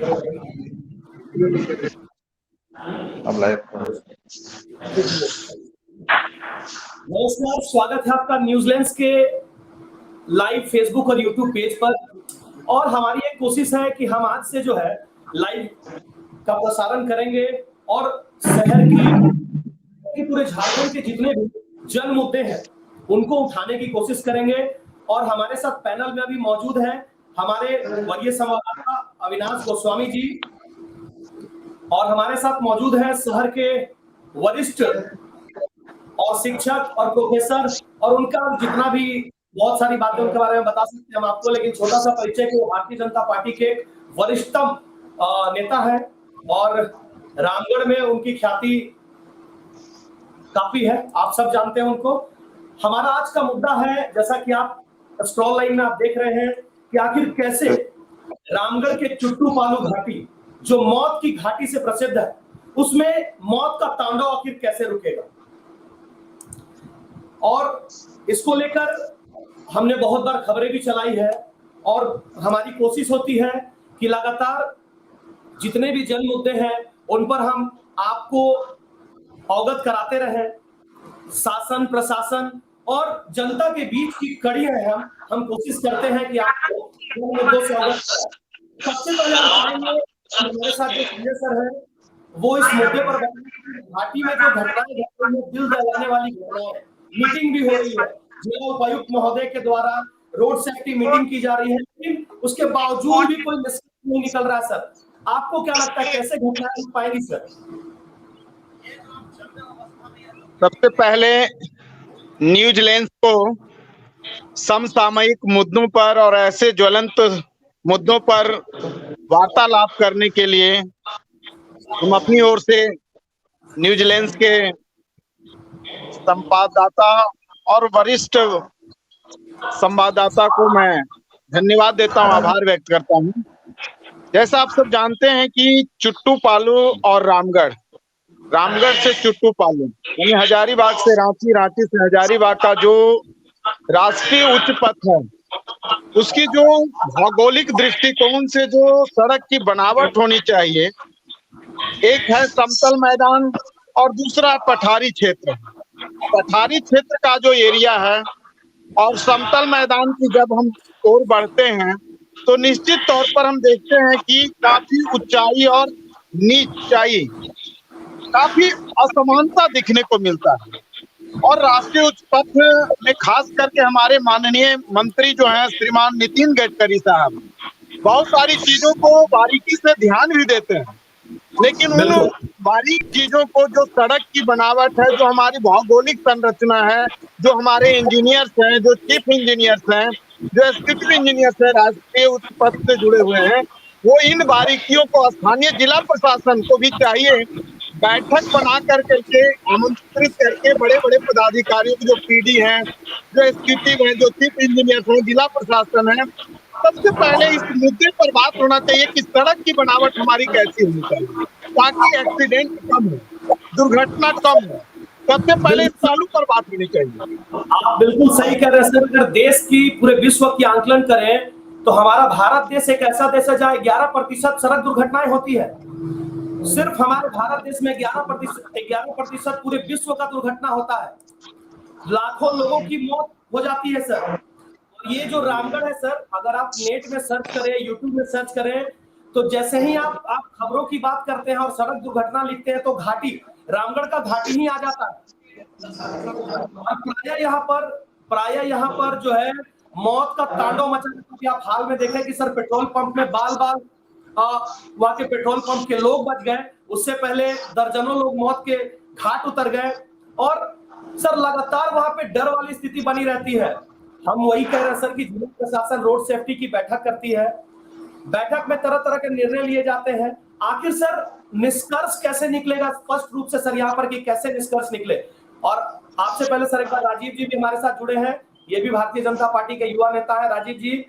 अब लाइव। नमस्कार, स्वागत है आपका न्यूजीलैंड के लाइव फेसबुक और यूट्यूब पेज पर। और हमारी एक कोशिश है कि हम आज से जो है लाइव का प्रसारण करेंगे और शहर की पूरे झारखंड के जितने भी जन मुद्दे हैं उनको उठाने की कोशिश करेंगे। और हमारे साथ पैनल में अभी मौजूद हैं हमारे वरीय संवाददाता अविनाश गोस्वामी जी, और हमारे साथ मौजूद हैं शहर के वरिष्ठ और शिक्षक और प्रोफेसर, और उनका जितना भी बहुत सारी बातें उनके बारे में बता सकते हैं हम आपको। लेकिन छोटा सा परिचय कि वो भारतीय जनता पार्टी के वरिष्ठतम नेता है और रामगढ़ में उनकी ख्याति काफी है, आप सब जानते हैं उनको। हमारा आज का मुद्दा है, जैसा कि आप स्क्रॉल लाइन में आप देख रहे हैं, कि आखिर कैसे रामगढ़ के चुट्टू पालू घाटी जो मौत की घाटी से प्रसिद्ध है, उसमें मौत का तांडव आखिर कैसे रुकेगा। और इसको लेकर हमने बहुत बार खबरें भी चलाई है और हमारी कोशिश होती है कि लगातार जितने भी जन मुद्दे हैं उन पर हम आपको अवगत कराते रहें। शासन, प्रशासन और जनता के बीच की कड़ी है, हम कोशिश करते हैं कि आपको जन मुद्दों से अवगत कराएं। सबसे पहले हम चाहेंगे हमारे साथ जो संजय सर है वो इस मुद्दे पर घाटी में जो घटनाएं घट रही है, दिल दहलाने वाली घटनाएं, मीटिंग भी हो रही है, जिला उपायुक्त महोदय के द्वारा रोड सेफ्टी मीटिंग की जा रही है, लेकिन उसके बावजूद भी कोई निष्कर्ष नहीं निकल रहा। सर, आपको क्या लगता है कैसे घटनाएं रुक पाएंगी? सर, सबसे पहले न्यूजीलैंड को समसामयिक मुद्दों पर और ऐसे ज्वलंत मुद्दों पर वार्तालाप करने के लिए हम अपनी ओर से न्यूजीलैंड के संवाददाता और वरिष्ठ संवाददाता को मैं धन्यवाद देता हूं, आभार व्यक्त करता हूं। जैसा आप सब जानते हैं कि चुट्टू पालू और रामगढ़ से चुट्टू पालू यानी हजारीबाग से रांची, रांची से हजारीबाग का जो राष्ट्रीय उच्च पथ है, उसकी जो भौगोलिक दृष्टिकोण से जो सड़क की बनावट होनी चाहिए, एक है समतल मैदान और दूसरा पठारी क्षेत्र। पठारी क्षेत्र का जो एरिया है और समतल मैदान की जब हम ओर बढ़ते हैं तो निश्चित तौर पर हम देखते हैं कि काफी ऊंचाई और नीचाई, काफी असमानता दिखने को मिलता है। और राष्ट्रीय उच्च पथ में खास करके हमारे माननीय मंत्री जो हैं श्रीमान नितिन गडकरी साहब, बहुत सारी चीजों को बारीकी से ध्यान भी देते हैं, लेकिन उन बारीक चीजों को, जो सड़क की बनावट है, जो हमारी भौगोलिक संरचना है, जो हमारे इंजीनियर्स हैं, जो चीफ इंजीनियर्स हैं, जो एग्जीक्यूटिव इंजीनियर्स हैं राष्ट्रीय उच्च पथ से जुड़े हुए हैं, वो इन बारीकियों को स्थानीय जिला प्रशासन को भी चाहिए बैठक बना करके आमंत्रित करके बड़े बड़े पदाधिकारियों जो पीडी हैं, जो एग्जीक्यूटिव हैं, जो चीफ इंजीनियर्स हैं, जिला प्रशासन है, सबसे पहले इस मुद्दे पर बात होना चाहिए कि सड़क की बनावट हमारी कैसी होनी चाहिए ताकि एक्सीडेंट कम हो, दुर्घटना कम हो। सबसे पहले इस पहलू पर बात होनी चाहिए। आप बिल्कुल सही कह रहे हैं सर। अगर देश की, पूरे विश्व की आंकलन करें तो हमारा भारत देश एक ऐसा देश है जहाँ 11% सड़क दुर्घटनाएं होती है। सिर्फ हमारे भारत देश में 11% पूरे विश्व का दुर्घटना होता है। लाखों लोगों की मौत हो जाती है सर। और ये जो रामगढ़ है सर, अगर आप नेट में सर्च करें, यूट्यूब में सर्च करें, तो जैसे ही आप खबरों की बात करते हैं और सड़क दुर्घटना लिखते हैं तो घाटी, रामगढ़ का घाटी ही आ जाता है। और प्राय यहाँ पर जो है मौत का तांडव मचा है। आप हाल में देखें कि सर पेट्रोल पंप में बाल वहां के पेट्रोल पंप के लोग बच गए, उससे पहले दर्जनों लोग मौत के घाट उतर गए। और सर लगातार वहां पे डर वाली स्थिति बनी रहती है। हम वही कह रहे हैं सर कि जिला प्रशासन रोड सेफ्टी की बैठक करती है, बैठक में तरह तरह के निर्णय लिए जाते हैं। आखिर सर निष्कर्ष कैसे निकलेगा स्पष्ट रूप से सर यहाँ पर, कि कैसे निष्कर्ष निकले। और आपसे पहले सर एक बार राजीव जी भी हमारे साथ जुड़े हैं, ये भी भारतीय जनता पार्टी के युवा नेता है। राजीव जी,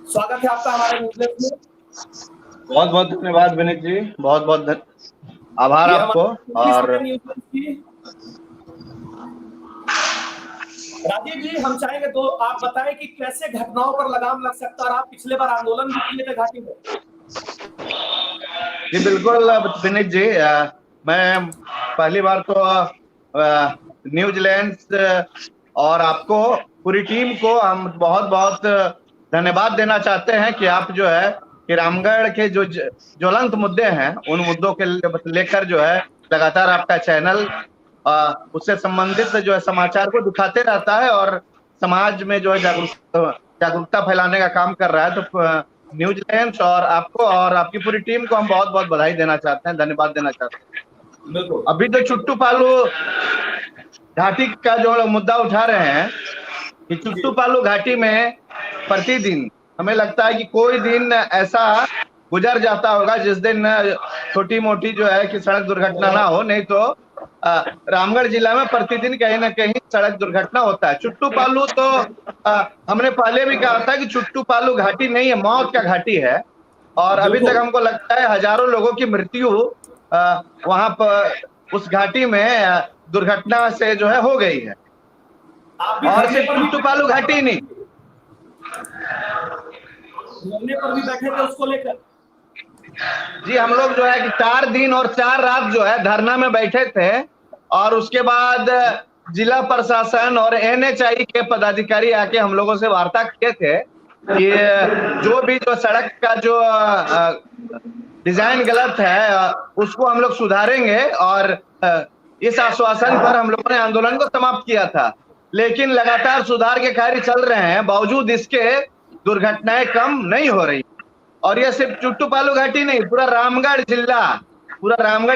स्वागत है आपका हमारे न्यूज़ में। बहुत बहुत धन्यवाद विनीत जी, बहुत बहुत आभार आपको। और राजीव जी, हम चाहेंगे तो आप बताएं कि कैसे घटनाओं पर लगाम लग सकता है। और आप पिछले बार आंदोलन भी किए थे घाटी में। जी बिल्कुल विनीत जी, मैं पहली बार तो न्यूजीलैंड और आपको पूरी टीम को हम बहुत बहुत धन्यवाद देना चाहते हैं कि आप जो है कि रामगढ़ के जो ज्वलंत मुद्दे हैं उन मुद्दों के लेकर जो है लगातार आपका चैनल उससे संबंधित जो है समाचार को दिखाते रहता है और समाज में जो है जागरूकता फैलाने का काम कर रहा है। तो न्यूजीलैंड और आपको और आपकी पूरी टीम को हम बहुत बहुत बधाई देना चाहते हैं, धन्यवाद देना चाहते हैं। बिल्कुल। अभी तो चुट्टू पालू घाटी का जो मुद्दा उठा रहे हैं कि चुट्टू पालू घाटी में प्रतिदिन हमें लगता है कि कोई दिन ऐसा गुजर जाता होगा जिस दिन छोटी मोटी जो है कि सड़क दुर्घटना ना हो, नहीं तो रामगढ़ जिला में प्रतिदिन कहीं ना कहीं सड़क दुर्घटना होता है। चुट्टू पालू तो हमने पहले भी कहा था कि चुट्टू पालू घाटी नहीं है, मौत का घाटी है और अभी तक हमको लगता है हजारों लोगों की मृत्यु वहां पर उस घाटी में दुर्घटना से जो है हो गई है। और सिर्फ चुट्टू पालू घाटी नहीं, धरने पर भी बैठे थे उसको लेकर। जी हम लोग जो है कि 4 दिन और 4 रात जो है धरना में बैठे थे और उसके बाद जिला प्रशासन और NHAI के पदाधिकारी आके हम लोगों से वार्ता किए थे कि जो भी जो सड़क का जो डिजाइन गलत है उसको हम लोग सुधारेंगे और इस आश्वासन पर हम लोगों ने आंदोलन को समाप्त किया था। लेकिन लगातार सुधार के कार्य चल रहे हैं, बावजूद इसके दुर्घटनाएं कम नहीं हो रही। और ये सिर्फ चुट्टू पालू घाटी नहीं, पूरा रामगढ़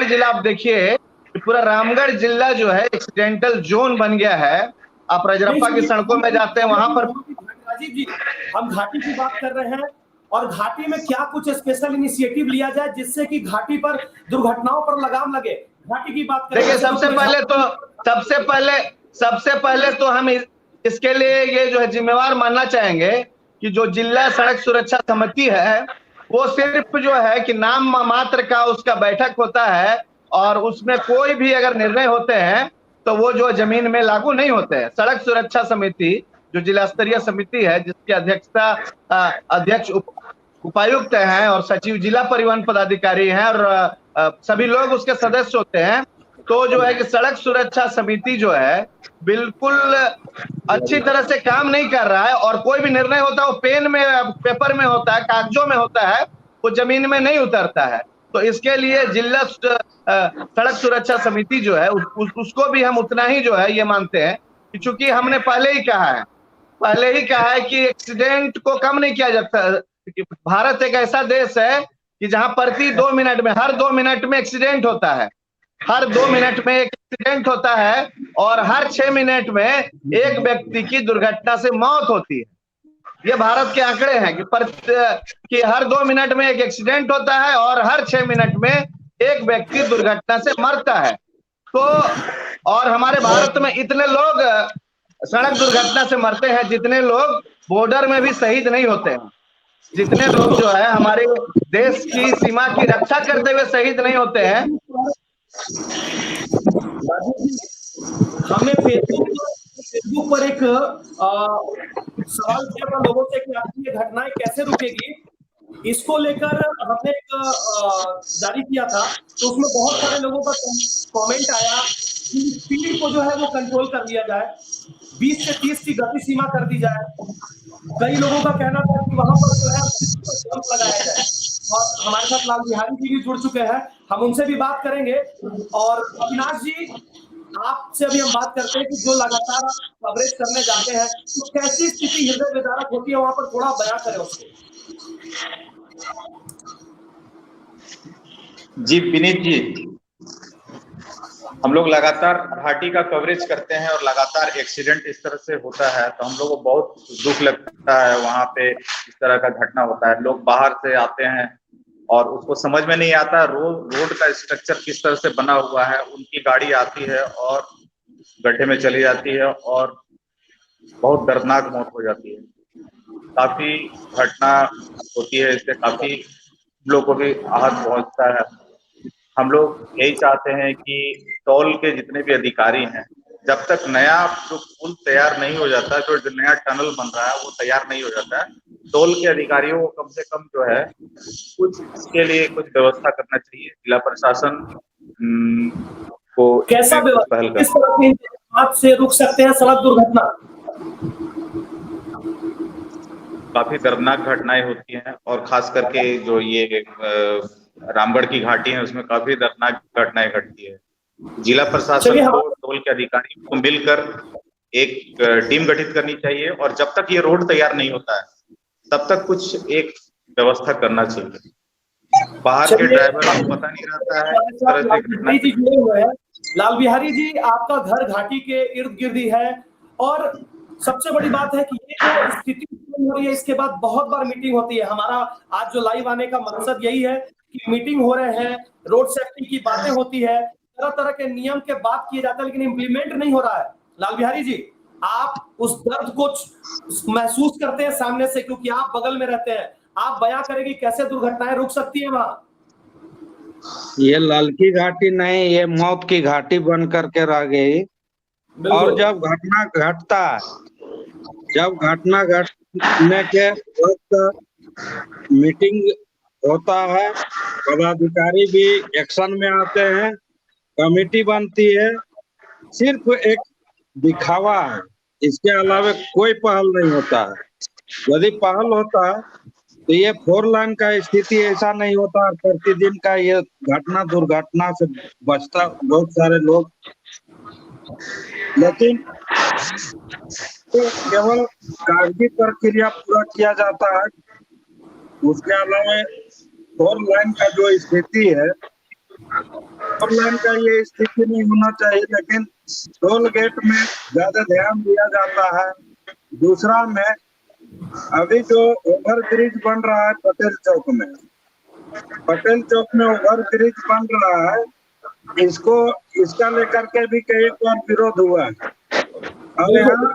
जिला आप देखिए, पूरा रामगढ़ जिला जो है एक्सीडेंटल जोन बन गया है। आप रजरप्पा की सड़कों में जाते हैं वहां पर। राजीव जी, हम घाटी की बात कर रहे हैं और घाटी में क्या कुछ स्पेशल इनिशिएटिव लिया जाए जिससे कि घाटी पर दुर्घटनाओं पर लगाम लगे। घाटी की बात करें, देखिए सबसे पहले तो हम इसके लिए ये जो है जिम्मेवार मानना चाहेंगे कि जो जिला सड़क सुरक्षा समिति है वो सिर्फ जो है कि नाम मात्र का उसका बैठक होता है और उसमें कोई भी अगर निर्णय होते हैं तो वो जो जमीन में लागू नहीं होते हैं। सड़क सुरक्षा समिति जो जिला स्तरीय समिति है जिसकी अध्यक्षता अध्यक्ष उपायुक्त हैं और सचिव जिला परिवहन पदाधिकारी हैं और सभी लोग उसके सदस्य होते हैं। तो जो है कि सड़क सुरक्षा समिति जो है बिल्कुल अच्छी तरह से काम नहीं कर रहा है और कोई भी निर्णय होता है वो पेपर में होता है, कागजों में होता है, वो जमीन में नहीं उतरता है। तो इसके लिए जिला सड़क सुरक्षा समिति जो है उसको भी हम उतना ही जो है ये मानते हैं कि चूंकि हमने पहले ही कहा है कि एक्सीडेंट को कम नहीं किया जाता। भारत एक ऐसा देश है कि जहां प्रति 2 मिनट में हर 2 मिनट में एक्सीडेंट होता है, हर 2 मिनट में एक एक्सीडेंट होता है और हर 6 मिनट में एक व्यक्ति की दुर्घटना से मौत होती है। ये भारत के आंकड़े हैं कि हर 2 मिनट में एक एक्सीडेंट होता है और हर 6 मिनट में एक व्यक्ति दुर्घटना से मरता है। तो और हमारे भारत में इतने लोग सड़क दुर्घटना से मरते हैं जितने लोग बॉर्डर में भी शहीद नहीं होते हैं, जितने लोग जो है हमारे देश की सीमा की रक्षा करते हुए शहीद नहीं होते हैं। हमने फेसबुक पर एक सवाल किया था लोगों से कि आपकी ये घटनाएं कैसे रुकेगी, इसको लेकर हमने एक जारी किया था। तो उसमें बहुत सारे लोगों का कमेंट आया कि स्पीड को जो है वो कंट्रोल कर लिया जाए, 20 से 30 की गति सीमा कर दी जाए। कई लोगों का कहना था कि वहां पर जो है जंप लगाया जाए और हमारे साथ लाल बिहारी जी भी जुड़ चुके हैं, हम उनसे भी बात करेंगे। और अविनाश जी, आपसे अभी हम बात करते हैं कि जो लगातार आप कवरेज करने जाते हैं तो कैसी स्थिति हृदय विदारक होती है वहां पर, थोड़ा बयां करें उसको। जी विनीत जी, हम लोग लगातार घाटी का कवरेज करते हैं और लगातार एक्सीडेंट इस तरह से होता है तो हम लोग को बहुत दुख लगता है। वहां पे इस तरह का घटना होता है, लोग बाहर से आते हैं और उसको समझ में नहीं आता रोड का स्ट्रक्चर किस तरह से बना हुआ है। उनकी गाड़ी आती है और गड्ढे में चली जाती है और बहुत दर्दनाक मौत हो जाती है। काफी घटना होती है, इससे काफी लोगों को भी आहत पहुंचता है। हम लोग यही चाहते हैं कि टोल के जितने भी अधिकारी हैं जब तक नया जो पुल तैयार नहीं हो जाता, जो नया टनल बन रहा है वो तैयार नहीं हो जाता है, टोल के अधिकारियों को कम से कम जो है कुछ इसके लिए कुछ व्यवस्था करना चाहिए। जिला प्रशासन को कैसा पहल किस तरह के इंतजाम से रुक सकते हैं सड़क दुर्घटना? काफी दर्दनाक घटनाएं होती हैं और खास करके जो ये रामगढ़ की घाटी है उसमें काफी दर्दनाक घटनाएं घटती है। जिला प्रशासन को टोल के अधिकारियों को मिलकर एक टीम गठित करनी चाहिए और जब तक ये रोड तैयार नहीं होता है तब तक कुछ एक व्यवस्था करना चाहिए। बाहर के ड्राइवर को पता नहीं रहता है। लाल बिहारी जी, आपका घर घाटी के इर्द गिर्द ही है और सबसे बड़ी बात है कि ये जो स्थिति हो रही है इसके बाद बहुत बार मीटिंग होती है। हमारा आज जो लाइव आने का मकसद यही है कि मीटिंग हो रहे हैं, रोड सेफ्टी की बातें होती है, तरह तरह के नियम के बात किए जाते हैं, लेकिन इम्प्लीमेंट नहीं हो रहा है। लाल बिहारी जी, आप उस दर्द को महसूस करते हैं सामने से, क्योंकि आप बगल में रहते हैं। आप बयां करेंगे कैसे दुर्घटनाएं रुक सकती है वहां? ये लाल की घाटी नहीं, ये मौत की घाटी बन करके रह गई। और जब घटना घटता है, जब घटना घटने के वक्त मीटिंग होता है, पदाधिकारी भी एक्शन में आते हैं, कमेटी बनती है, सिर्फ एक दिखावा है, इसके अलावा कोई पहल नहीं होता है। यदि पहल होता है तो ये 4 लाइन का स्थिति ऐसा नहीं होता। प्रतिदिन का ये घटना दुर्घटना से बचता बहुत सारे लोग, लेकिन तो केवल कागजी प्रक्रिया पूरा किया जाता है। उसके अलावा 4 लाइन का जो स्थिति है, 4 लाइन का ये स्थिति नहीं होना चाहिए, लेकिन टोल गेट में ज्यादा ध्यान दिया जाता है। दूसरा में अभी जो ओवर ब्रिज बन रहा है पटेल चौक में ओवर ब्रिज बन रहा है, इसका लेकर के भी कई बार विरोध हुआ है। और यहाँ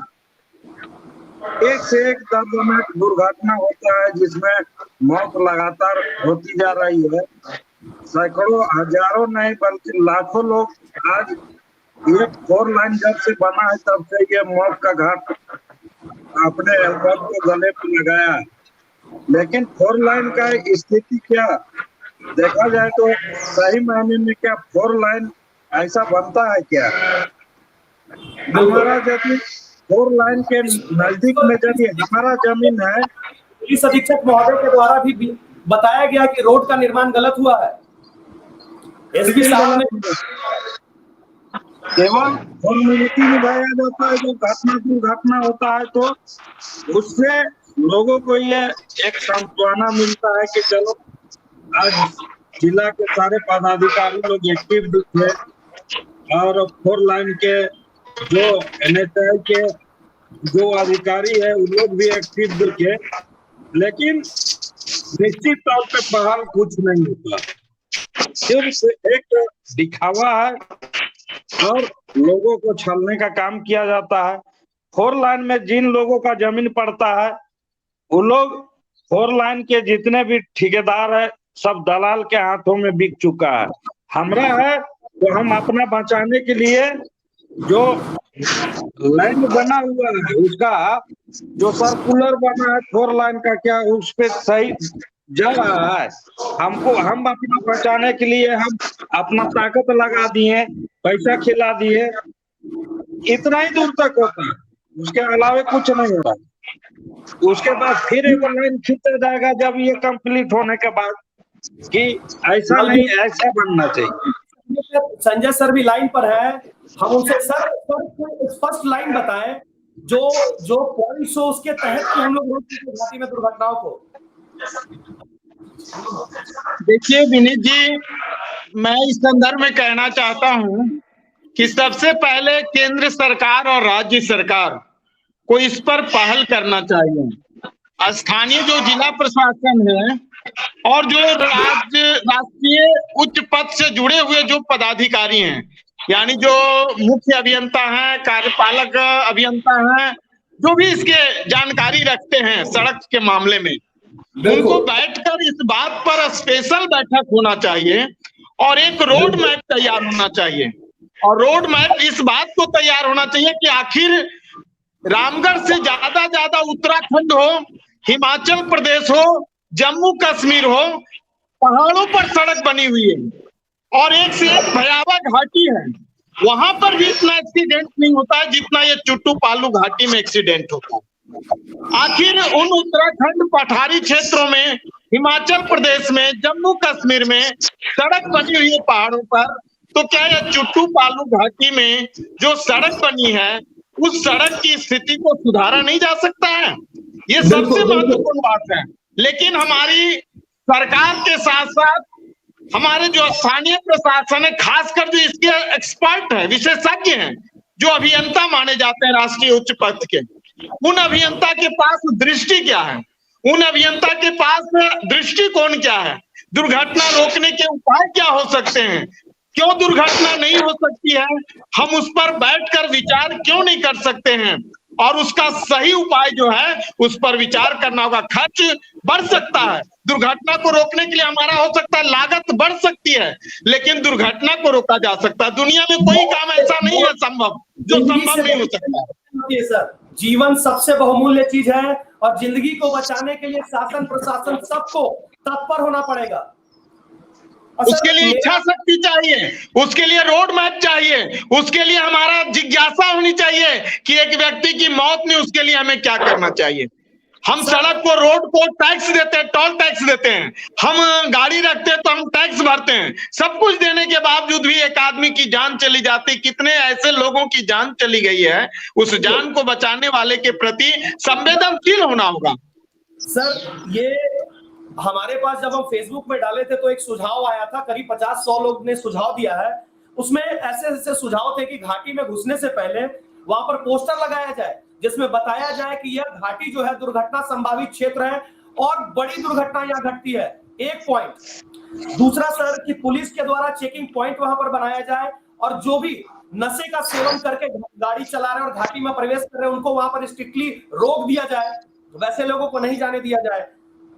एक से एक दर्दनाक दुर्घटना होता है जिसमें मौत लगातार होती जा रही है। सैकड़ों हजारों नहीं बल्कि लाखों लोग आज ये 4 लाइन जब से बना है तब से ये मौत का घाट अपने को गले पर लगाया। लेकिन 4 लाइन का स्थिति क्या देखा जाए तो सही मायने में क्या 4 लाइन ऐसा बनता है क्या? हमारा यदि 4 लाइन के नजदीक में यदि हमारा जमीन है, पुलिस अधीक्षक महोदय के द्वारा भी बताया गया कि रोड का निर्माण गलत हुआ है। एसपी साहब ने केवल फॉर्मेलिटी निभाया जाता है। जब दुर्घटना होता है तो उससे लोगों को ये एक सांत्वना मिलता है कि चलो आज जिला के सारे पदाधिकारी लोग एक्टिव दिखे और 4 लाइन के जो NHAI के जो अधिकारी है उन लोग भी एक्टिव दिखे, लेकिन निश्चित तौर पे पहल कुछ नहीं होता, सिर्फ एक दिखावा है और लोगों को छलने का काम किया जाता है। 4 लाइन में जिन लोगों का जमीन पड़ता है वो लोग 4 लाइन के जितने भी ठेकेदार है सब दलाल के हाथों में बिक चुका है। हमरा है तो हम अपना बचाने के लिए जो लाइन बना हुआ है उसका जो सर्कुलर बना है 4 लाइन का, क्या उस पे सही जा रहा है? हम अपना बचाने के लिए हम अपना ताकत लगा दिए, पैसा खिला दिए, इतना ही दूर तक होता है, उसके अलावा कुछ नहीं हो रहा। उसके बाद फिर एक लाइन खींचा जाएगा जब ये कंप्लीट होने के बाद कि ऐसा नहीं ऐसा बनना चाहिए। संजय सर भी लाइन पर है, हम उनसे सर स्पष्ट लाइन बताएं जो पॉइंट्स हो उसके तहत कि हम लोग घाटी में दुर्घटनाओं को। देखिए विनीत जी, मैं इस संदर्भ में कहना चाहता हूं कि सबसे पहले केंद्र सरकार और राज्य सरकार को इस पर पहल करना चाहिए। स्थानीय जो जिला प्रशासन है और जो राष्ट्रीय उच्च पद से जुड़े हुए जो पदाधिकारी हैं, यानी जो मुख्य अभियंता हैं, कार्यपालक अभियंता हैं, जो भी इसके जानकारी रखते हैं सड़क के मामले में, उनको बैठकर इस बात पर स्पेशल बैठक होना चाहिए और एक रोड मैप तैयार होना चाहिए और रोड मैप इस बात को तैयार होना चाहिए कि आखिर रामगढ़ से ज्यादा उत्तराखंड हो, हिमाचल प्रदेश हो, जम्मू कश्मीर हो, पहाड़ों पर सड़क बनी हुई है और एक से एक भयावह घाटी है, वहां पर भी इतना एक्सीडेंट नहीं होता है जितना ये चुट्टू पालू घाटी में एक्सीडेंट होता है। आखिर उन उत्तराखंड पठारी क्षेत्रों में, हिमाचल प्रदेश में, जम्मू कश्मीर में सड़क बनी हुई है पहाड़ों पर, तो क्या यह चुट्टू पालू घाटी में जो सड़क बनी है उस सड़क की स्थिति को सुधारा नहीं जा सकता है? ये सबसे महत्वपूर्ण बात है। लेकिन हमारी सरकार के साथ साथ हमारे जो स्थानीय प्रशासन है, खासकर जो इसके एक्सपर्ट है, विशेषज्ञ हैं, जो अभियंता माने जाते हैं राष्ट्रीय उच्च पद के, उन अभियंता के पास दृष्टि क्या है? उन अभियंता के पास दृष्टिकोण क्या है? दुर्घटना रोकने के उपाय क्या हो सकते हैं? क्यों दुर्घटना नहीं हो सकती है? हम उस पर बैठकर विचार क्यों नहीं कर सकते हैं? और उसका सही उपाय जो है उस पर विचार करना होगा। खर्च बढ़ सकता है, दुर्घटना को रोकने के लिए हमारा हो सकता है लागत बढ़ सकती है, लेकिन दुर्घटना को रोका जा सकता है। दुनिया में कोई काम ऐसा नहीं है संभव जो संभव नहीं हो सकता। सर, जीवन सबसे बहुमूल्य चीज है और जिंदगी को बचाने के लिए शासन प्रशासन सबको तत्पर होना पड़ेगा। उसके लिए इच्छा शक्ति चाहिए, उसके लिए रोड मैप चाहिए, उसके लिए हमारा जिज्ञासा होनी चाहिए कि एक व्यक्ति की मौत में उसके लिए हमें क्या करना चाहिए। हम सड़क को, रोड को टैक्स देते हैं, टोल टैक्स देते हैं, हम गाड़ी रखते हैं तो हम टैक्स भरते हैं, सब कुछ देने के बावजूद भी एक आदमी की जान चली जाती। कितने ऐसे लोगों की जान चली गई है, उस जान को बचाने वाले के प्रति संवेदनशील होना होगा। सर, ये हमारे पास जब हम फेसबुक में डाले थे तो एक सुझाव आया था, करीब 50-100 लोग ने सुझाव दिया है। उसमें ऐसे सुझाव थे कि घाटी में घुसने से पहले वहां पर पोस्टर लगाया जाए जिसमें बताया जाए कि यह घाटी जो है दुर्घटना संभावित क्षेत्र है और बड़ी दुर्घटना यहाँ घटती है। एक पॉइंट। दूसरा सर, कि पुलिस के द्वारा चेकिंग पॉइंट वहां पर बनाया जाए और जो भी नशे का सेवन करके गाड़ी चला रहे और घाटी में प्रवेश कर रहे हैं उनको वहां पर स्ट्रिक्टली रोक दिया जाए, वैसे लोगों को नहीं जाने दिया जाए।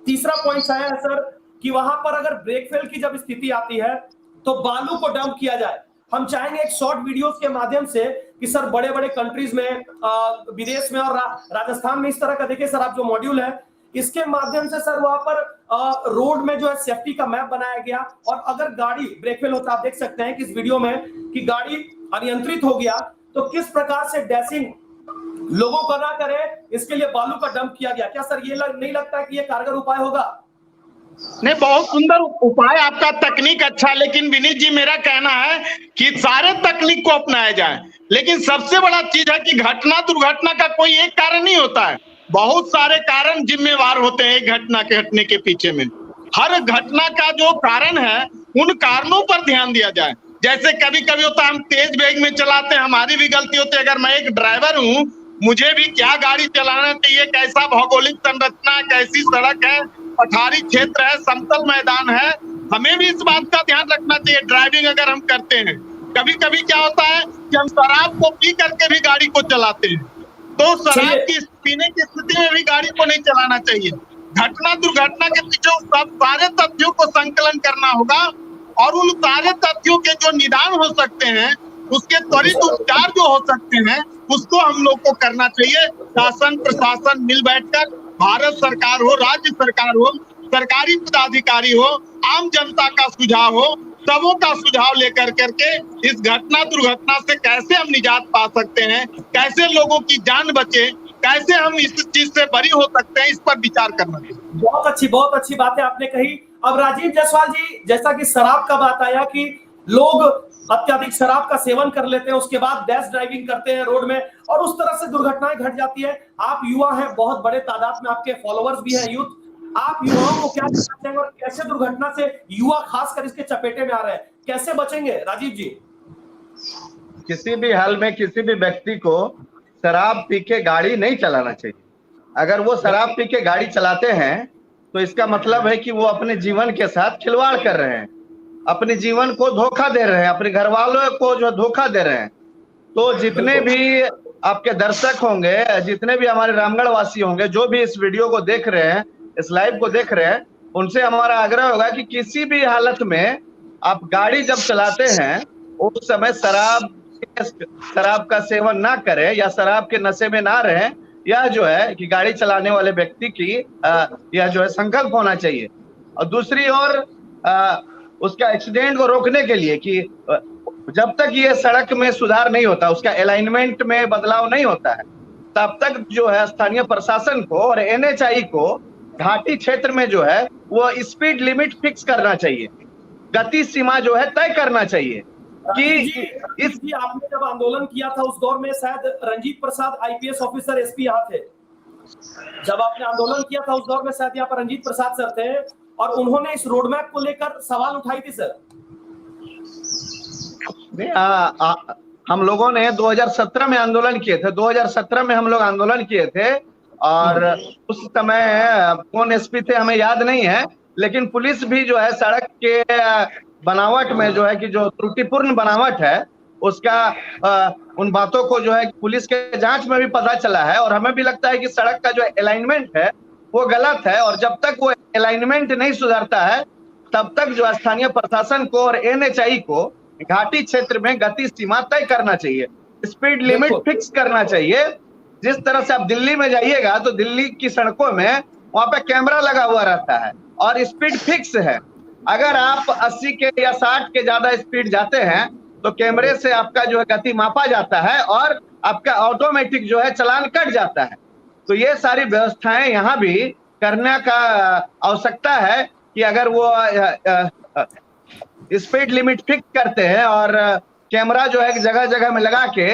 तीसरा पॉइंट आया है सर कि वहां पर अगर ब्रेक फेल की जब स्थिति आती है तो बालू को डंप किया जाए। हम चाहेंगे एक शॉर्ट वीडियोस के माध्यम से कि सर बड़े बड़े कंट्रीज में, विदेश में और राजस्थान में इस तरह का, देखिए सर आप जो मॉड्यूल है इसके माध्यम से सर वहां पर रोड में जो है सेफ्टी का मैप बनाया गया और अगर गाड़ी ब्रेक फेल होता, आप देख सकते हैं कि इस वीडियो में कि गाड़ी अनियंत्रित हो गया तो किस प्रकार से डैशिंग लोगों को ना करे, इसके लिए बालू का डंप किया गया। क्या सर ये नहीं लगता है कि ये कारगर उपाय होगा? नहीं, बहुत सुंदर उपाय आपका, तकनीक अच्छा, लेकिन विनीत जी मेरा कहना है कि सारे तकनीक को अपनाया जाए, लेकिन सबसे बड़ा चीज है कि घटना दुर्घटना का कोई एक कारण नहीं होता है, बहुत सारे कारण जिम्मेवार होते हैं एक घटना के घटने के पीछे में। हर घटना का जो कारण है उन कारणों पर ध्यान दिया जाए। जैसे कभी कभी होता है हम तेज वेग में चलाते हैं, हमारी भी गलती होती है। अगर मैं एक ड्राइवर हूँ, मुझे भी क्या गाड़ी चलाना चाहिए, कैसा भौगोलिक संरचना, कैसी सड़क है, पठारी क्षेत्र है, समतल मैदान है, हमें भी इस बात का ध्यान रखना चाहिए। ड्राइविंग अगर हम करते हैं, कभी कभी क्या होता है कि हम शराब को पी करके भी गाड़ी को चलाते हैं, तो शराब की पीने की स्थिति में भी गाड़ी को नहीं चलाना चाहिए। घटना दुर्घटना के पीछे सब सारे तथ्यों को संकलन करना होगा और उन सारे तथ्यों के जो निदान हो सकते हैं, उसके त्वरित उपचार जो हो सकते हैं, उसको हम लोग को करना चाहिए। शासन प्रशासन मिल बैठकर, भारत सरकार हो, राज्य सरकार हो, सरकारी पदाधिकारी हो, आम जनता का सुझाव हो, सबों का सुझाव लेकर करके इस घटना दुर्घटना से कैसे हम निजात पा सकते हैं, कैसे लोगों की जान बचे, कैसे हम इस चीज से बरी हो सकते हैं, इस पर विचार करना चाहिए। बहुत अच्छी बातें आपने कही। अब राजीव जायसवाल जी, जैसा कि शराब का बात आया कि लोग अत्यधिक शराब का सेवन कर लेते हैं, उसके बाद डैश ड्राइविंग करते हैं रोड में और उस तरह से दुर्घटनाएं घट जाती है। आप युवा हैं, बहुत बड़े तादाद में आपके फॉलोअर्स भी हैं यूथ, आप युवाओं को क्या कहना चाहेंगे और कैसे दुर्घटना से युवा खासकर इसके चपेटे में आ रहे हैं, कैसे बचेंगे राजीव जी? किसी भी हाल में किसी भी व्यक्ति को शराब पी के गाड़ी नहीं चलाना चाहिए। अगर वो शराब पी के गाड़ी चलाते हैं तो इसका मतलब है कि वो अपने जीवन के साथ खिलवाड़ कर रहे हैं, अपने जीवन को धोखा दे रहे हैं, अपने घर वालों को जो धोखा दे रहे हैं। तो जितने भी आपके दर्शक होंगे, जितने भी हमारे रामगढ़ वासी होंगे, जो भी इस वीडियो को देख रहे हैं, इस लाइव को देख रहे हैं, उनसे हमारा आग्रह होगा कि किसी भी हालत में आप गाड़ी जब चलाते हैं उस समय शराब का सेवन ना करें या शराब के नशे में ना रहें, यह जो है कि गाड़ी चलाने वाले व्यक्ति की यह जो है संकल्प होना चाहिए। और दूसरी ओर उसका एक्सीडेंट को रोकने के लिए कि जब तक ये सड़क में सुधार नहीं होता, उसका अलाइनमेंट में बदलाव नहीं होता है, तब तक जो है स्थानीय प्रशासन को और NHAI को घाटी क्षेत्र में जो है वो स्पीड लिमिट फिक्स करना चाहिए, गति सीमा जो है तय करना चाहिए कि आपने जब आंदोलन किया था उस दौर में शायद Ranjit Prasad IPS officer SP यहाँ थे। जब आपने आंदोलन किया था उस दौर में शायद यहाँ पर रंजीत प्रसाद सर थे और उन्होंने इस रोड मैप को लेकर सवाल उठाई थी सर। हम लोगों ने 2017 में आंदोलन किए थे, 2017 में हम लोग आंदोलन किए थे और उस समय कौन SP थे हमें याद नहीं है, लेकिन पुलिस भी जो है सड़क के बनावट में जो है कि जो त्रुटिपूर्ण बनावट है उसका उन बातों को जो है पुलिस के जांच में भी पता चला है और हमें भी लगता है कि सड़क का जो अलाइनमेंट है वो गलत है और जब तक वो अलाइनमेंट नहीं सुधरता है तब तक जो स्थानीय प्रशासन को और NHAI को घाटी क्षेत्र में गति सीमा तय करना चाहिए, स्पीड लिमिट फिक्स करना चाहिए। जिस तरह से आप दिल्ली में जाइएगा तो दिल्ली की सड़कों में वहां पे कैमरा लगा हुआ रहता है और स्पीड फिक्स है। अगर आप 80 के या 60 के ज्यादा स्पीड जाते हैं तो कैमरे से आपका जो है गति मापा जाता है और आपका ऑटोमेटिक जो है चालान कट जाता है। तो ये सारी व्यवस्थाएं यहाँ भी करने का आवश्यकता है कि अगर वो स्पीड लिमिट फिक्स करते हैं और कैमरा जो है जगह जगह में लगा के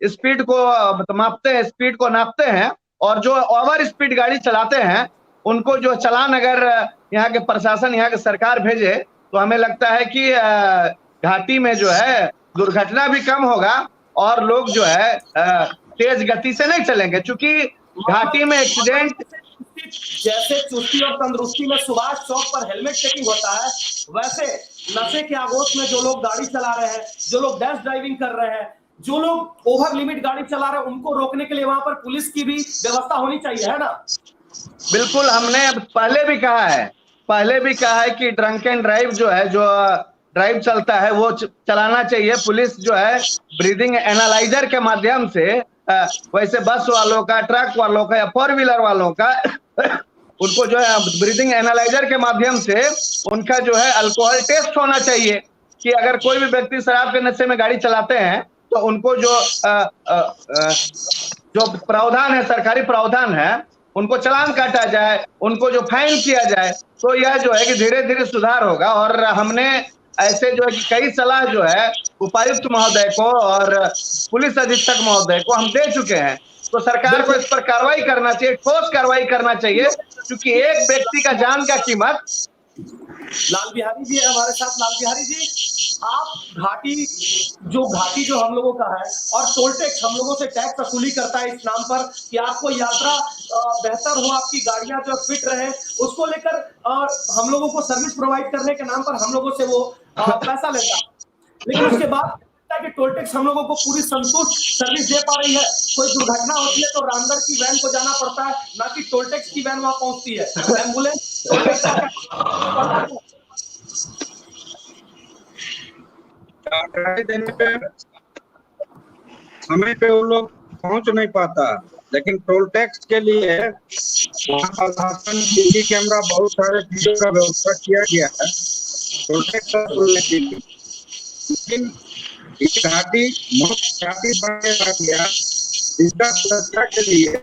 स्पीड को मापते हैं, स्पीड को नापते हैं और जो ओवर स्पीड गाड़ी चलाते हैं उनको जो चालान अगर यहाँ के प्रशासन, यहाँ के सरकार भेजे तो हमें लगता है कि घाटी में जो है दुर्घटना भी कम होगा और लोग जो है तेज गति से नहीं चलेंगे, क्योंकि घाटी में एक्सीडेंट जैसे चुस्ती और तंदुरुस्ती में सुभाष चौक पर हेलमेट चेकिंग होता है, वैसे नशे के आगोश में जो लोग गाड़ी चला रहे हैं, जो लोग डैश ड्राइविंग कर रहे हैं, जो लोग ओवर लिमिट गाड़ी चला रहे हैं, उनको रोकने के लिए वहां पर पुलिस की भी व्यवस्था होनी चाहिए, है ना? बिल्कुल, हमने पहले भी कहा है कि ड्रंक एंड ड्राइव जो है, जो ड्राइव चलता है वो चलाना चाहिए। पुलिस जो है ब्रीदिंग एनालाइजर के माध्यम से वैसे बस वालों का, ट्रक वालों का या 4 व्हीलर वालों का उनको जो है ब्रीदिंग एनालाइजर के माध्यम से उनका जो है अल्कोहल टेस्ट होना चाहिए कि अगर कोई भी व्यक्ति शराब के नशे में गाड़ी चलाते हैं तो उनको जो प्रावधान है, सरकारी प्रावधान है, उनको चालान काटा जाए, उनको जो फाइन किया जाए। तो यह जो है कि धीरे धीरे सुधार होगा और हमने ऐसे जो है कि कई सलाह जो है उपायुक्त महोदय को और पुलिस अधीक्षक महोदय को हम दे चुके हैं। तो सरकार को इस पर कार्रवाई करना चाहिए, ठोस कार्रवाई करना चाहिए, क्योंकि एक व्यक्ति का जान का कीमत। लाल बिहारी जी है हमारे साथ। लाल बिहारी जी, आप घाटी जो हम लोगों का है और टोल टैक्स हम लोगों से टैक्स वसूली करता है इस नाम पर कि आपको यात्रा बेहतर हो, आपकी गाड़ियां जो फिट रहे, उसको लेकर हम लोगों को सर्विस प्रोवाइड करने के नाम पर हम लोगों से वो पैसा लेता है। लेकिन उसके बाद कि टोल टैक्स हम लोगों को पूरी संतुष्ट सर्विस दे पा रही है। कोई दुर्घटना होती है तो रामगढ़ की वैन को जाना पड़ता है, ना कि टोल टैक्स की वैन वहां पहुंचती है। एम्बुलेंस देने पे समय पे वो लोग पहुंच नहीं पाता, लेकिन टोल टैक्स के लिए वहाँ प्रशासन सीसी कैमरा बहुत सारे वीडियो का व्यवस्था किया गया है टोल टैक्स वसूलने के लिए। लेकिन घाटी बनने लग गया, इसका सुरक्षा के लिए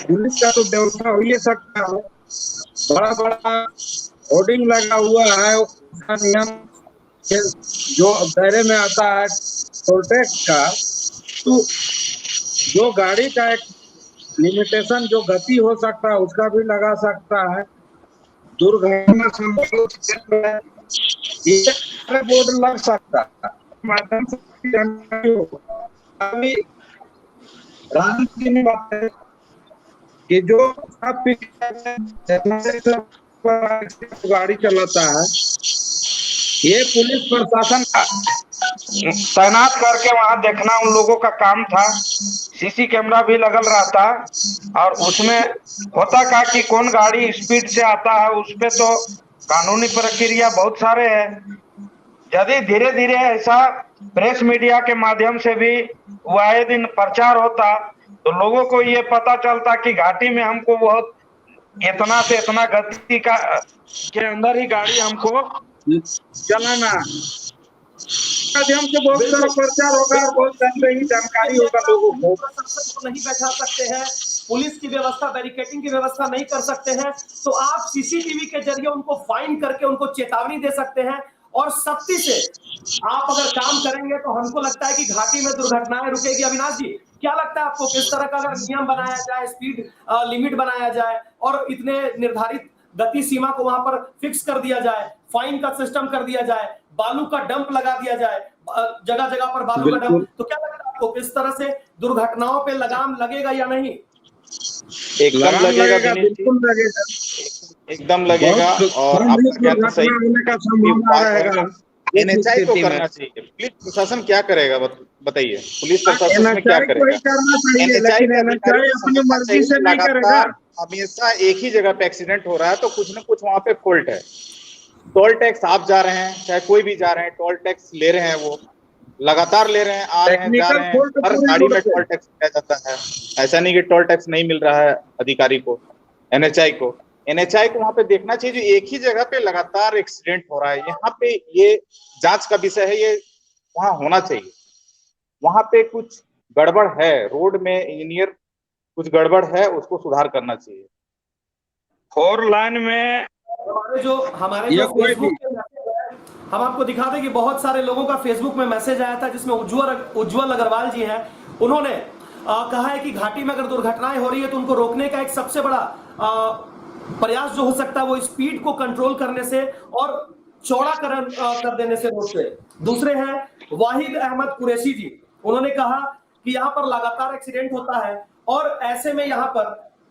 पुलिस का तो व्यवस्था हो ही सकता है। बड़ा बड़ा होर्डिंग लगा हुआ है, उसका नियम जो दायरे में आता है टोल टैक्स का, तो जो गाड़ी का एक लिमिटेशन जो गति हो सकता है उसका भी लगा सकता है। दुर्घटना बोर्ड लग सकता है, माध्यम से राजनीति बात है कि जो गाड़ी चलाता है ये पुलिस प्रशासन का तैनात करके वहां देखना उन लोगों का काम था। सीसी कैमरा भी लगल रहता और उसमें होता क्या कि कौन गाड़ी स्पीड से आता है उस पे तो कानूनी प्रक्रिया बहुत सारे हैं। यदि धीरे धीरे ऐसा प्रेस मीडिया के माध्यम से भी आए दिन प्रचार होता तो लोगों को ये पता चलता कि घाटी में हमको बहुत इतना से इतना गति का के अंदर ही गाड़ी हमको चलाना माध्यम से बहुत सारा प्रचार होगा और बहुत जल्द ही जानकारी होगा लोगों को। प्रशासन को नहीं बैठा सकते हैं, पुलिस की व्यवस्था, बैरिकेडिंग की व्यवस्था नहीं कर सकते हैं, तो आप सीसीटीवी के जरिए उनको फाइन करके उनको चेतावनी दे सकते हैं और सख्ती से आप अगर काम करेंगे तो हमको लगता है कि घाटी में दुर्घटनाएं रुकेगी। अविनाश जी, क्या लगता है आपको, किस तरह का अगर नियम बनाया जाए, स्पीड लिमिट बनाया जाए और इतने निर्धारित गति सीमा को वहां पर फिक्स कर दिया जाए, फाइन का सिस्टम कर दिया जाए, बालू का डंप लगा दिया जाए जगह जगह पर बालू का डंप, तो क्या लगता है आपको किस तरह से दुर्घटनाओं पे लगाम लगेगा या नहीं? एकदम लगेगा, बिल्कुल लगेगा, एकदम लगेगा। और आपका सही एनएचआई को करना चाहिए। पुलिस प्रशासन क्या करेगा बताइए, पुलिस प्रशासन में क्या करेगा? लगातार हमेशा एक ही जगह पे एक्सीडेंट हो रहा है तो कुछ ना कुछ वहां पे फॉल्ट है। टोल टैक्स आप जा रहे हैं, चाहे कोई भी जा रहे हैं, टोल टैक्स ले रहे हैं, वो लगातार ले रहे हैं, आ रहे हैं, जा रहे हैं, हर गाड़ी में टोल टैक्स दिया जाता है। ऐसा नहीं कि टोल टैक्स नहीं मिल रहा है अधिकारी को, एनएचआई को वहां पे देखना चाहिए। जो एक ही जगह पे लगातार एक्सीडेंट हो रहा है, यहाँ पे ये जांच का विषय है, ये वहां होना चाहिए। वहां पे कुछ गड़बड़ है, रोड में इंजीनियर कुछ गड़बड़ है, उसको सुधार करना चाहिए। 4 लाइन में हमारे जो फेसबुक पे मैसेज है, हम आपको दिखा दें कि बहुत सारे लोगों का फेसबुक में मैसेज आया था, जिसमें उज्जवल अग्रवाल जी हैं। उन्होंने कहा है कि घाटी में अगर दुर्घटनाएं हो रही है तो उनको रोकने का एक सबसे बड़ा प्रयास जो हो सकता है वो स्पीड को कंट्रोल करने से और चौड़ाकरण कर देने से रोक से। दूसरे हैं वाहिद अहमद कुरैशी जी, उन्होंने कहा कि यहाँ पर लगातार एक्सीडेंट होता है और ऐसे में यहाँ पर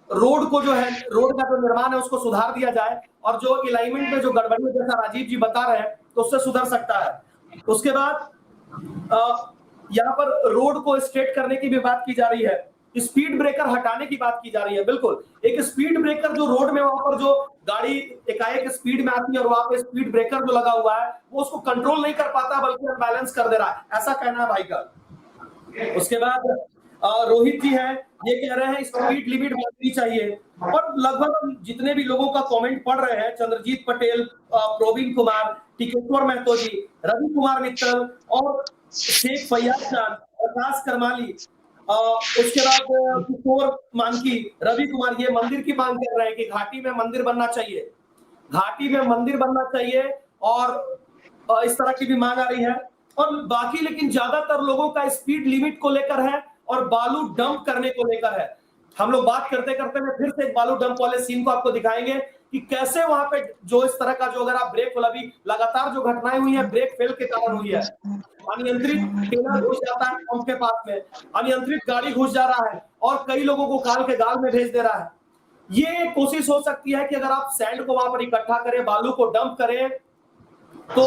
रोड को जो है, रोड का जो निर्माण है उसको सुधार दिया जाए और जो अलाइनमेंट में जो गड़बड़ी जैसा राजीव जी बता रहे हैं तो उससे सुधर सकता है। उसके बाद यहाँ पर रोड को स्ट्रेट करने की भी बात की जा रही है, स्पीड ब्रेकर हटाने की बात की जा रही है। बिल्कुल, एक स्पीड ब्रेकर जो रोड में वहां पर जो गाड़ी एकाएक स्पीड में आती है और वहां पे स्पीड ब्रेकर जो लगा हुआ है वो उसको कंट्रोल नहीं कर पाता बल्कि अनबैलेंस कर दे रहा है, ऐसा कहना है भाई का। उसके बाद रोहित जी हैं, ये कह रहे हैं स्पीड लिमिट बढ़नी चाहिए और लगभग जितने भी लोगों का कमेंट पढ़ रहे हैं, चंद्रजीत पटेल, प्रोवीन कुमार, टिकेश्वर महतो जी, रवि कुमार मित्तल और शेख फैयाज खान, प्रकाश करमाली, उसके बाद किशोर मानकी, रवि कुमार, ये मंदिर की मांग कर रहे हैं कि घाटी में मंदिर बनना चाहिए, घाटी में मंदिर बनना चाहिए और इस तरह की भी मांग आ रही है। और बाकी लेकिन ज्यादातर लोगों का स्पीड लिमिट को लेकर है और बालू डंप करने को लेकर है। हम लोग बात करते करते में फिर से एक बालू डंप वाले सीन को आपको दिखाएंगे कि कैसे वहां पे जो इस तरह का जो अगर आप ब्रेक वाला भी लगातार जो घटनाएं हुई है ब्रेक फेल के कारण हुई है, अनियंत्रित टेलर घुस जाता है पंप के पास में, अनियंत्रित गाड़ी घुस जा रहा है और कई लोगों को काल के गाल में भेज दे रहा है। ये कोशिश हो सकती है कि अगर आप सैंड को वहां पर इकट्ठा करें, बालू को डंप करें तो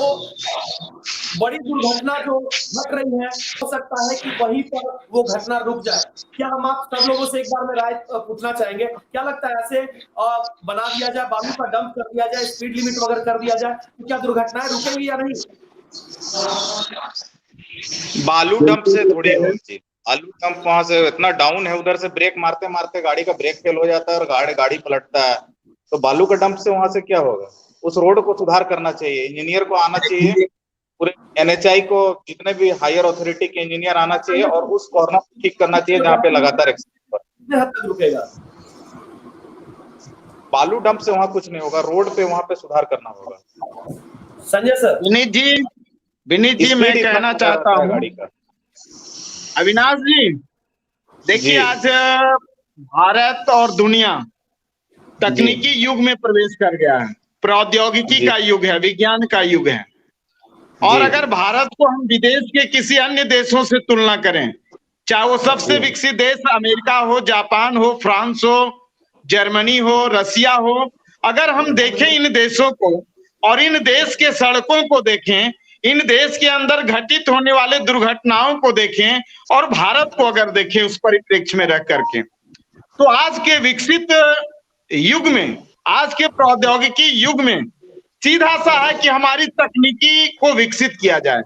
बड़ी दुर्घटना जो घट रही है हो सकता है कि वहीं पर वो घटना रुक जाए। क्या हम आप सब लोगों से एक बार में राय पूछना चाहेंगे, क्या लगता है ऐसे बना दिया जाए, बालू का डंप कर दिया जाए, स्पीड लिमिट वगैरह कर दिया जाए तो क्या दुर्घटनाएं रुकेंगी या नहीं? बालू डंप से थोड़ी होगी, बालू डंप वहां से इतना डाउन है, उधर से ब्रेक मारते मारते गाड़ी का ब्रेक फेल हो जाता है और गाड़ी पलटता है, तो बालू का डंप से वहां से क्या होगा? उस रोड को सुधार करना चाहिए, इंजीनियर को आना चाहिए, पूरे एनएचआई को जितने भी हायर अथॉरिटी के इंजीनियर आना चाहिए और उस कॉर्नर को ठीक करना चाहिए जहाँ पे लगातार एक्सीडेंट रुकेगा। बालू डंप से वहां कुछ नहीं होगा, रोड पे वहां पे सुधार करना होगा। संजय सर। विनीत जी मैं कहना चाहता हूँ, अविनाश जी देखिए, आज भारत और दुनिया तकनीकी युग में प्रवेश कर गया है, प्रौद्योगिकी का युग है, विज्ञान का युग है। और अगर भारत को हम विदेश के किसी अन्य देशों से तुलना करें, चाहे वो सबसे विकसित देश अमेरिका हो, जापान हो, फ्रांस हो, जर्मनी हो, रसिया हो, अगर हम देखें इन देशों को और इन देश के सड़कों को देखें, इन देश के अंदर घटित होने वाले दुर्घटनाओं को देखें और भारत को अगर देखें उस परिप्रेक्ष्य में रह करके, तो आज के विकसित युग में, आज के प्रौद्योगिकी युग में सीधा सा है कि हमारी तकनीकी को विकसित किया जाए।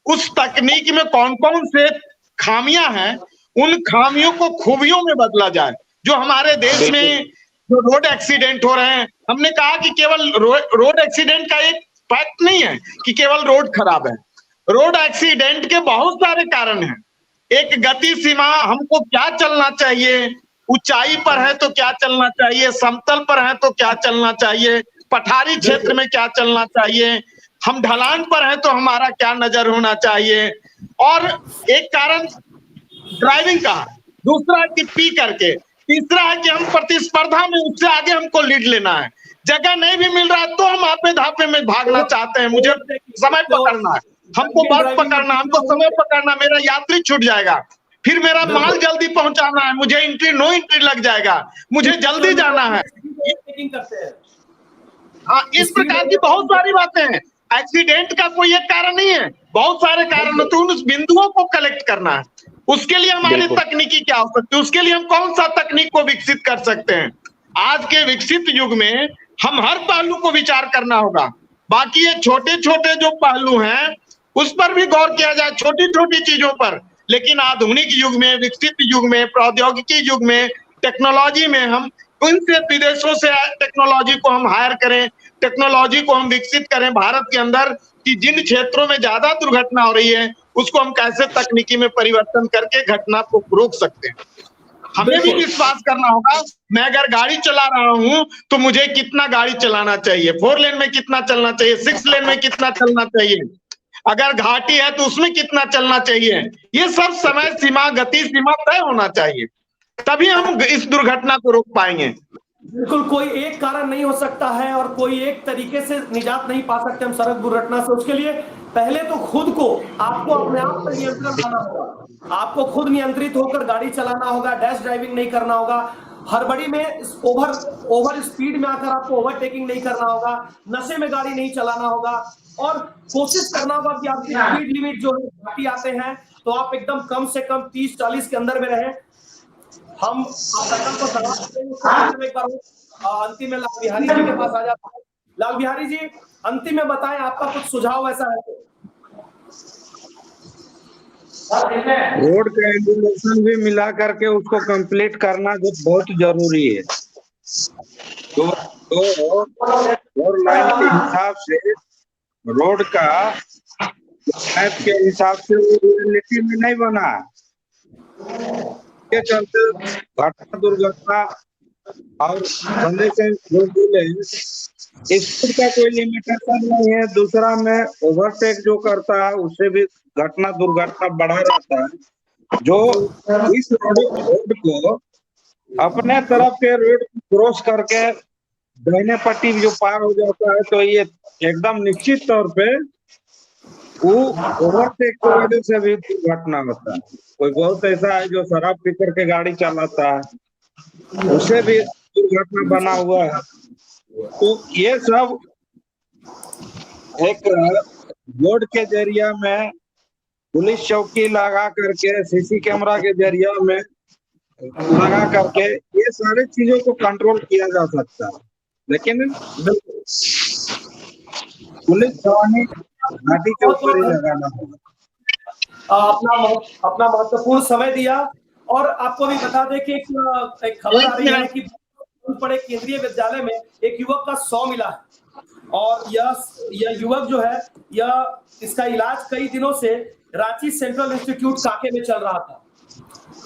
उस तकनीक में कौन कौन से खामियां हैं, उन खामियों को खूबियों में बदला जाए। जो हमारे देश में जो रोड एक्सीडेंट हो रहे हैं, हमने कहा कि केवल रोड एक्सीडेंट का एक फैक्ट नहीं है कि केवल रोड खराब है। रोड एक्सीडेंट के बहुत सारे कारण हैं। एक गति सीमा, हमको क्या चलना चाहिए, ऊंचाई पर है तो क्या चलना चाहिए, समतल पर है तो क्या चलना चाहिए, पठारी क्षेत्र में क्या चलना चाहिए, हम ढलान पर हैं तो हमारा क्या नजर होना चाहिए। और एक कारण ड्राइविंग का, दूसरा है कि पी करके, तीसरा है कि हम प्रतिस्पर्धा में उससे आगे हमको लीड लेना है। जगह नहीं भी मिल रहा है तो हम आपे धापे में भागना चाहते हैं। मुझे समय पकड़ना है, हमको बस पकड़ना, हमको समय पकड़ना, मेरा यात्री छूट जाएगा, फिर मेरा माल जल्दी पहुंचाना है, मुझे नो एंट्री लग जाएगा, मुझे जल्दी जाना है। हाँ, इस प्रकार की बहुत सारी बातें हैं। एक्सीडेंट का कोई एक कारण नहीं है, बहुत सारे कारण होते हैं। उन बिंदुओं को कलेक्ट करना है। उसके लिए हमारी तकनीकी क्या हो सकती है, उसके लिए हम कौन सा तकनीक को विकसित कर सकते हैं। आज के विकसित युग में हम हर पहलू को विचार करना होगा। बाकी ये छोटे छोटे जो पहलू हैं उस पर भी गौर किया जाए, छोटी छोटी चीजों पर। लेकिन आधुनिक युग में, विकसित युग में, प्रौद्योगिकी युग में, टेक्नोलॉजी में हम उनसे विदेशों से टेक्नोलॉजी को हम हायर करें, टेक्नोलॉजी को हम विकसित करें भारत के अंदर, कि जिन क्षेत्रों में ज्यादा दुर्घटना हो रही है उसको हम कैसे तकनीकी में परिवर्तन करके घटना को रोक सकते हैं। हमें भी विश्वास करना होगा। मैं अगर गाड़ी चला रहा हूं तो मुझे कितना गाड़ी चलाना चाहिए, 4 लेन में कितना चलना चाहिए, 6 लेन में कितना चलना चाहिए, अगर घाटी है तो उसमें कितना चलना चाहिए। ये सब समय सीमा, गति सीमा तय होना चाहिए, तभी हम इस दुर्घटना को रोक पाएंगे। बिल्कुल, कोई एक कारण नहीं हो सकता है और कोई एक तरीके से निजात नहीं पा सकते हम सड़क दुर्घटना से। उसके लिए पहले तो खुद को, आपको अपने आप पर नियंत्रण लाना होगा। आपको खुद नियंत्रित होकर गाड़ी चलाना होगा, डैश ड्राइविंग नहीं करना होगा, हड़बड़ी में ओवर स्पीड में आकर आपको ओवरटेकिंग नहीं करना होगा, नशे में गाड़ी नहीं चलाना होगा, और कोशिश करना होगा कि आपकी स्पीड लिमिट जो है घाटी आते हैं तो आप एकदम कम से कम 30-40 के अंदर में रहें। हम को सवाल एक बार अंतिम में लाल बिहारी जी के पास आ जाते हैं। लाल बिहारी जी, अंतिम में बताएं, आपका कुछ सुझाव ऐसा है? रोड का एजुकेशन भी मिला करके उसको कंप्लीट करना जो बहुत जरूरी है। तो और लाइन के हिसाब से रोड का मैप के हिसाब से रियलिटी में नहीं बना के चलते घटना दुर्घटना और स्पीड का कोई लिमिटेशन नहीं है। दूसरा में ओवरटेक जो करता है उससे भी घटना दुर्घटना बढ़ा रहता है। जो इस रोड को अपने तरफ के रोड क्रॉस करके दाहिने पट्टी जो पार हो जाता है तो ये एकदम निश्चित तौर पे वो ओवरटेक की वजह से भी दुर्घटना होता है। कोई बहुत ऐसा है जो शराब पी करके गाड़ी चलाता है, उसे भी दुर्घटना बना हुआ है। तो ये सब एक बोर्ड के जरिया में, पुलिस चौकी लगा करके, सीसी कैमरा के जरिया में लगा करके ये सारी चीजों को कंट्रोल किया जा सकता है। लेकिन पुलिस जवानी घाटी के ऊपर ही लगाना होगा। अपना महत्वपूर्ण समय दिया। और आपको भी बता दें कि एक खबर आ रही है कि पड़े केंद्रीय विद्यालय में एक युवक का 100 मिला है, और यह युवक जो है, इसका इलाज कई दिनों से रांची सेंट्रल इंस्टीट्यूट कांके में चल रहा था।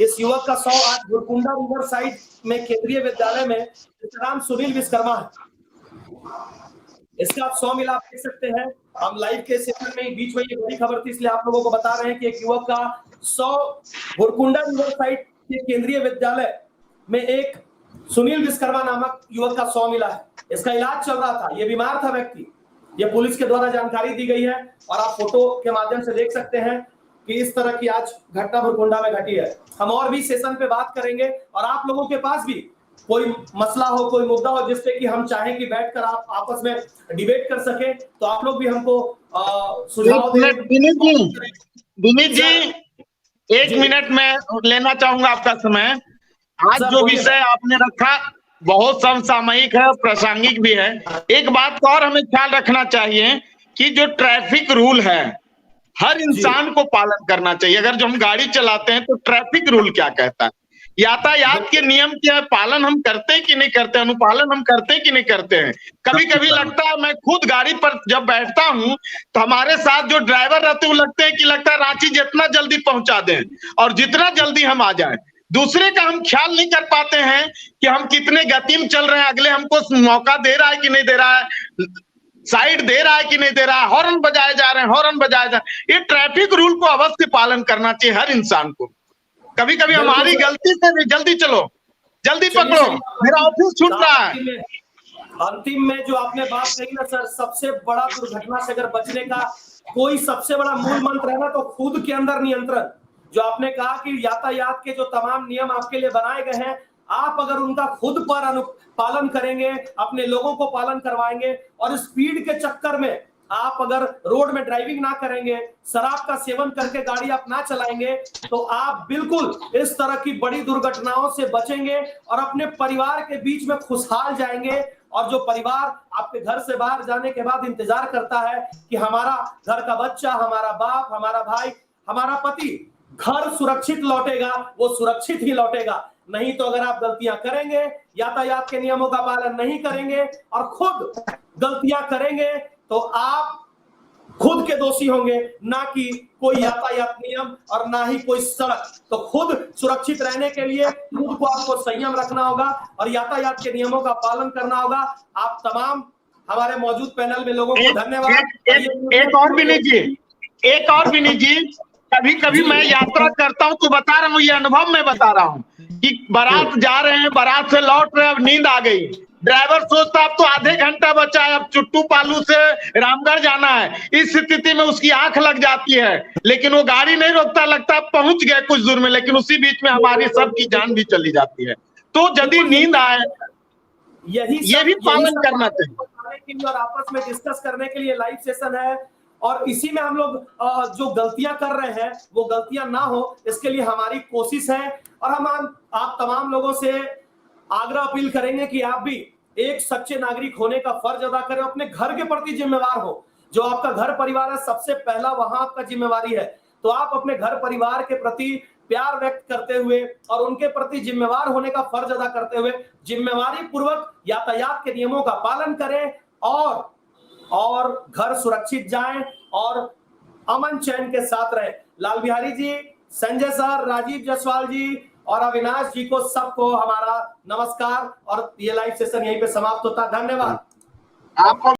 इस युवक का 100 आज भुरकुंडा रिवर साइड में केंद्रीय विद्यालय में, इसका नाम सुनील विश्वकर्मा है। इसका 100 मिला, आप देख सकते हैं। हम लाइव के सेशन में बीच में ये बड़ी खबर थी, इसलिए आप लोगों को बता रहे हैं कि एक युवक का 100 भुरकुंडा रिवर साइड के केंद्रीय विद्यालय में एक सुनील विश्वकर्मा नामक युवक का 100 मिला है। इसका इलाज चल रहा था, ये बीमार था व्यक्ति। ये पुलिस के द्वारा जानकारी दी गई है और आप फोटो के माध्यम से देख सकते हैं कि इस तरह की आज घटना भुरकुंडा में घटी है। हम और भी सेशन पे बात करेंगे, और आप लोगों के पास भी कोई मसला हो, कोई मुद्दा हो जिसपे कि हम चाहें कि बैठकर आप आपस में डिबेट कर सके, तो आप लोग भी हमको सुझाव दें। विनीत जी, 1 मिनट में लेना चाहूंगा आपका समय। आज जो विषय आपने रखा बहुत समसामयिक है और प्रासंगिक भी है। एक बात का और हमें ख्याल रखना चाहिए कि जो ट्रैफिक रूल है हर इंसान को पालन करना चाहिए। अगर जो हम गाड़ी चलाते हैं तो ट्रैफिक रूल क्या कहता है, यातायात के नियम क्या पालन हम करते हैं कि नहीं करते, अनुपालन हम करते हैं कि नहीं करते हैं। कभी कभी लगता है, मैं खुद गाड़ी पर जब बैठता हूं तो हमारे साथ जो ड्राइवर रहते हैं वो लगता है रांची जितना जल्दी पहुंचा दें और जितना जल्दी हम आ जाएं। दूसरे का हम ख्याल नहीं कर पाते हैं कि हम कितने गति में चल रहे हैं, अगले हमको मौका दे रहा है कि नहीं दे रहा है, साइड दे रहा है कि नहीं दे रहा है, हॉर्न बजाए जा रहे हैं, हॉर्न बजाए जा रहे हैं। ये ट्रैफिक रूल को अवश्य पालन करना चाहिए हर इंसान को। कभी कभी हमारी गलती से भी जल्दी चलो, जल्दी पकड़ो, मेरा ऑफिस छूट रहा है। अंतिम में जो आपने बात कही ना सर, सबसे बड़ा दुर्घटना से अगर बचने का कोई सबसे बड़ा मूल मंत्र है ना तो खुद के अंदर नियंत्रण। जो आपने कहा कि यातायात के जो तमाम नियम आपके लिए बनाए गए हैं, आप अगर उनका खुद पर पालन करेंगे, अपने लोगों को पालन करवाएंगे और स्पीड के चक्कर में आप अगर रोड में ड्राइविंग ना करेंगे, शराब का सेवन करके गाड़ी आप ना चलाएंगे, तो आप बिल्कुल इस तरह की बड़ी दुर्घटनाओं से बचेंगे और अपने परिवार के बीच में खुशहाल जाएंगे। और जो परिवार आपके घर से बाहर जाने के बाद इंतजार करता है कि हमारा घर का बच्चा, हमारा बाप, हमारा भाई, हमारा पति घर सुरक्षित लौटेगा, वो सुरक्षित ही लौटेगा। नहीं तो अगर आप गलतियां करेंगे, यातायात के नियमों का पालन नहीं करेंगे और खुद गलतियां करेंगे तो आप खुद के दोषी होंगे, ना कि कोई यातायात नियम और ना ही कोई सड़क। तो खुद सुरक्षित रहने के लिए खुद को आपको संयम रखना होगा और यातायात के नियमों का पालन करना होगा। आप तमाम हमारे मौजूद पैनल में लोगों को धन्यवाद। एक और विनीत जी, कभी कभी मैं यात्रा करता हूं तो बता रहा हूं, ये अनुभव मैं बता रहा हूं कि बारात जा रहे हैं, बारात से लौट रहे हैं, अब नींद आ गई, ड्राइवर सोचता अब तो आधे घंटा बचा है, अब चुट्टू पालू से रामगढ़ जाना है। इस स्थिति में उसकी आंख लग जाती है, लेकिन वो गाड़ी नहीं रोकता, लगता है पहुंच गए कुछ दूर में, लेकिन उसी बीच में हमारी सबकी जान भी चली जाती है। तो यदि नींद आए, ये भी पालन करना चाहिए। और आपस में डिस्कस करने के लिए लाइव सेशन है और इसी में हम लोग जो गलतियां कर रहे हैं वो गलतियां ना हो, इसके लिए हमारी कोशिश है। और हम आप तमाम लोगों से आग्रह अपील करेंगे कि आप भी एक सच्चे नागरिक होने का फर्ज अदा करें, अपने घर के प्रति जिम्मेवार हो। जो आपका घर परिवार है, सबसे पहला वहां आपका जिम्मेवारी है। तो आप अपने घर परिवार के प्रति प्यार व्यक्त करते हुए और उनके प्रति जिम्मेवार होने का फर्ज अदा करते हुए जिम्मेवारी पूर्वक यातायात के नियमों का पालन करें और घर सुरक्षित जाएं और अमन चैन के साथ रहे। लाल बिहारी जी, संजय सर, राजीव जायसवाल जी और अविनाश जी को सबको हमारा नमस्कार। और ये लाइव सेशन यहीं पे समाप्त होता है। धन्यवाद आपको।